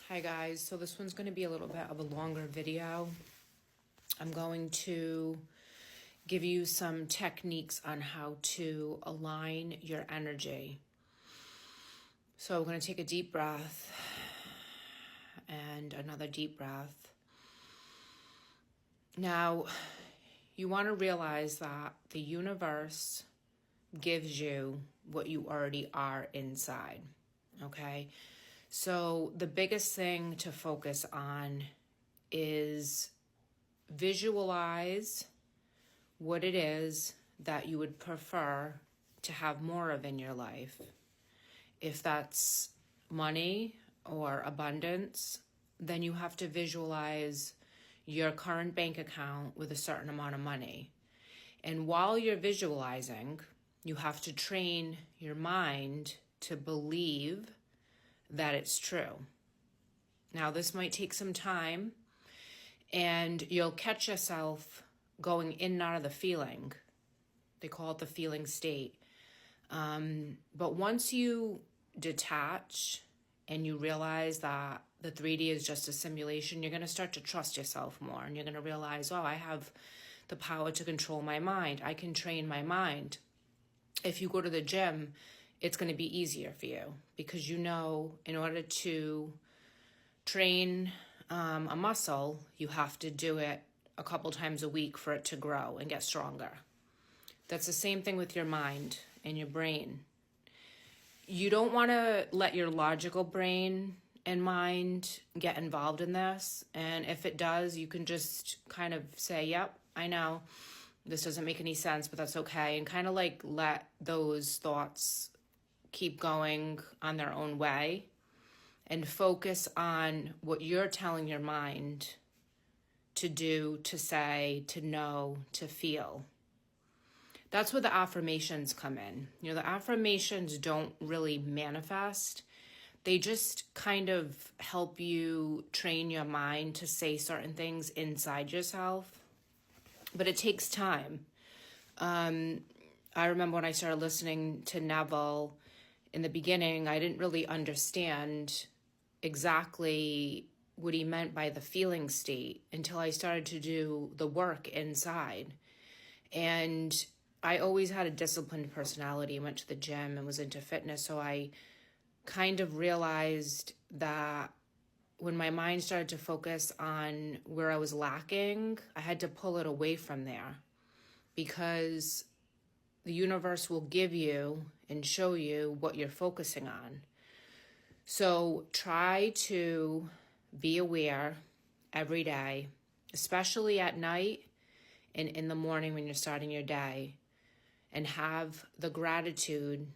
Hi guys, so this one's going to be a little bit of a longer video. I'm going to give you some techniques on how to align your energy. So we're going to take a deep breath and another deep breath. Now, you want to realize that the universe gives you what you already are inside, okay? So the biggest thing to focus on is visualize what it is that you would prefer to have more of in your life. If that's money or abundance, then you have to visualize your current bank account with a certain amount of money. And while you're visualizing, you have to train your mind to believe that it's true. Now, this might take some time, and you'll catch yourself going in and out of the feeling. They call it the feeling state. But once you detach and you realize that the 3D is just a simulation, you're going to start to trust yourself more, and you're going to realize, oh, I have the power to control my mind. I can train my mind. If you go to the gym, it's going to be easier for you because you know in order to train a muscle, you have to do it a couple times a week for it to grow and get stronger. That's the same thing with your mind and your brain. You don't want to let your logical brain and mind get involved in this. And if it does, you can just kind of say, yep, I know this doesn't make any sense, but that's okay. And kind of like let those thoughts keep going on their own way and focus on what you're telling your mind to do, to say, to know, to feel. That's where the affirmations come in. You know, the affirmations don't really manifest. They just kind of help you train your mind to say certain things inside yourself. But it takes time. I remember when I started listening to Neville in the beginning, I didn't really understand exactly what he meant by the feeling state until I started to do the work inside. And I always had a disciplined personality, went to the gym and was into fitness. So I kind of realized that when my mind started to focus on where I was lacking, I had to pull it away from there because the universe will give you and show you what you're focusing on. So try to be aware every day, especially at night and in the morning when you're starting your day, and have the gratitude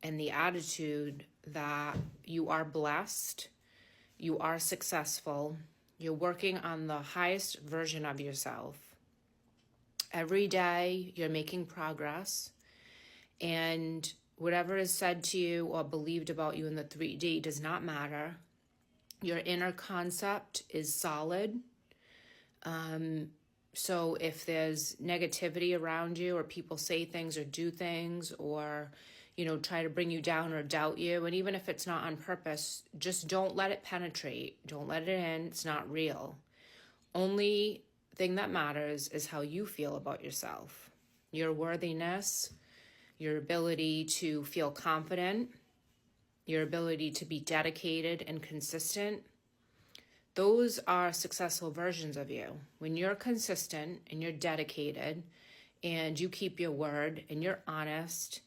and the attitude that you are blessed, you are successful, you're working on the highest version of yourself. Every day you're making progress, and whatever is said to you or believed about you in the 3D does not matter. Your inner concept is solid. So if there's negativity around you, or people say things or do things, or, you know, try to bring you down or doubt you, and even if it's not on purpose, just don't let it penetrate. Don't let it in. It's not real. Only thing that matters is how you feel about yourself, your worthiness, your ability to feel confident, your ability to be dedicated and consistent. Those are successful versions of you. When you're consistent and you're dedicated and you keep your word and you're honest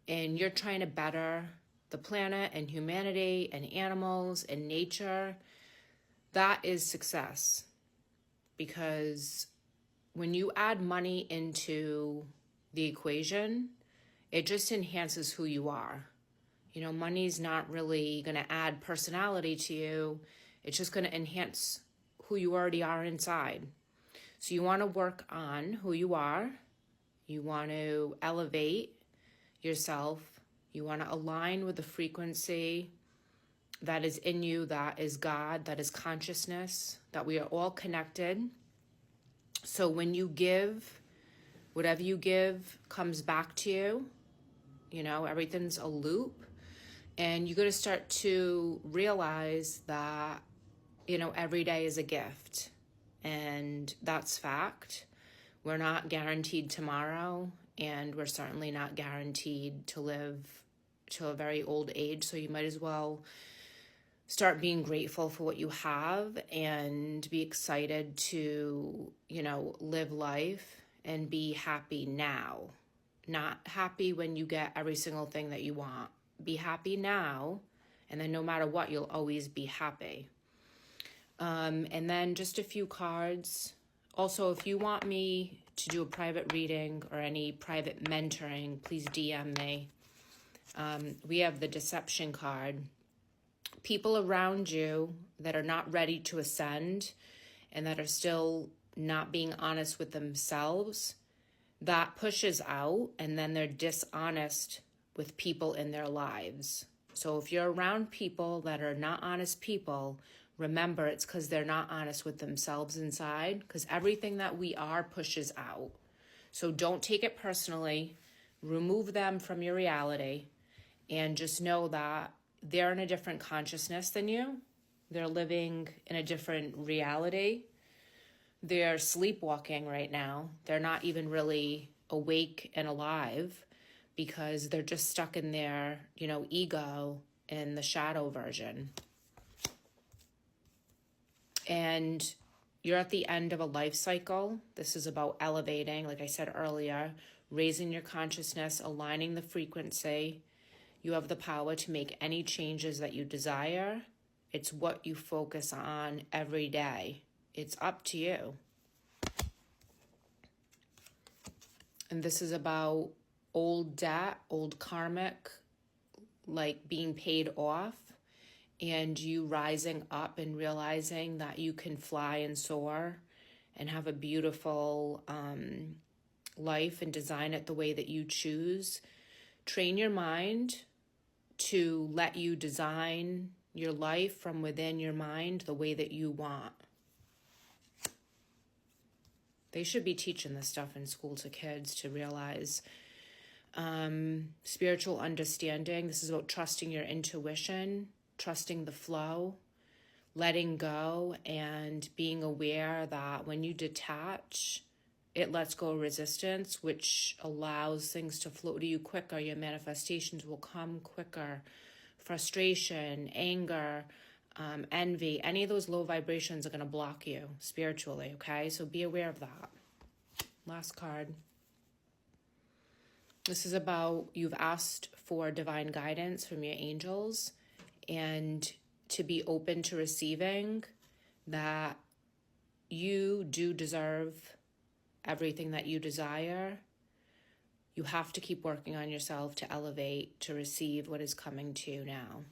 and you're trying to better the planet and humanity and animals and nature, that is success. Because when you add money into the equation, it just enhances who you are. You know, money's not really going to add personality to you. It's just going to enhance who you already are inside. So you want to work on who you are. You want to elevate yourself. You want to align with the frequency that is in you, that is God, that is consciousness, that we are all connected. So when you give, whatever you give comes back to you. You know, everything's a loop. And you got to start to realize that, every day is a gift. And that's fact. We're not guaranteed tomorrow, and we're certainly not guaranteed to live to a very old age. So you might as well start being grateful for what you have and be excited to, live life and be happy now. Not happy when you get every single thing that you want. Be happy now, and then no matter what, you'll always be happy. And then just a few cards. Also, if you want me to do a private reading or any private mentoring, please DM me. We have the deception card. People around you that are not ready to ascend and that are still not being honest with themselves, that pushes out, and then they're dishonest with people in their lives. So if you're around people that are not honest people, remember it's because they're not honest with themselves inside, because everything that we are pushes out. So don't take it personally. Remove them from your reality and just know that they're in a different consciousness than you. They're living in a different reality. They're sleepwalking right now. They're not even really awake and alive because they're just stuck in their, ego in the shadow version. And you're at the end of a life cycle. This is about elevating, like I said earlier, raising your consciousness, aligning the frequency. You have the power to make any changes that you desire. It's what you focus on every day. It's up to you. And this is about old debt, old karmic, like being paid off, and you rising up and realizing that you can fly and soar and have a beautiful life and design it the way that you choose. Train your mind to let you design your life from within your mind the way that you want. They should be teaching this stuff in school to kids to realize spiritual understanding. This is about trusting your intuition, trusting the flow, letting go, and being aware that when you detach, it lets go of resistance, which allows things to flow to you quicker. Your manifestations will come quicker. Frustration, anger, envy, any of those low vibrations are going to block you spiritually, okay? So be aware of that. Last card. This is about you've asked for divine guidance from your angels and to be open to receiving that you do deserve everything that you desire. You have to keep working on yourself to elevate, to receive what is coming to you now.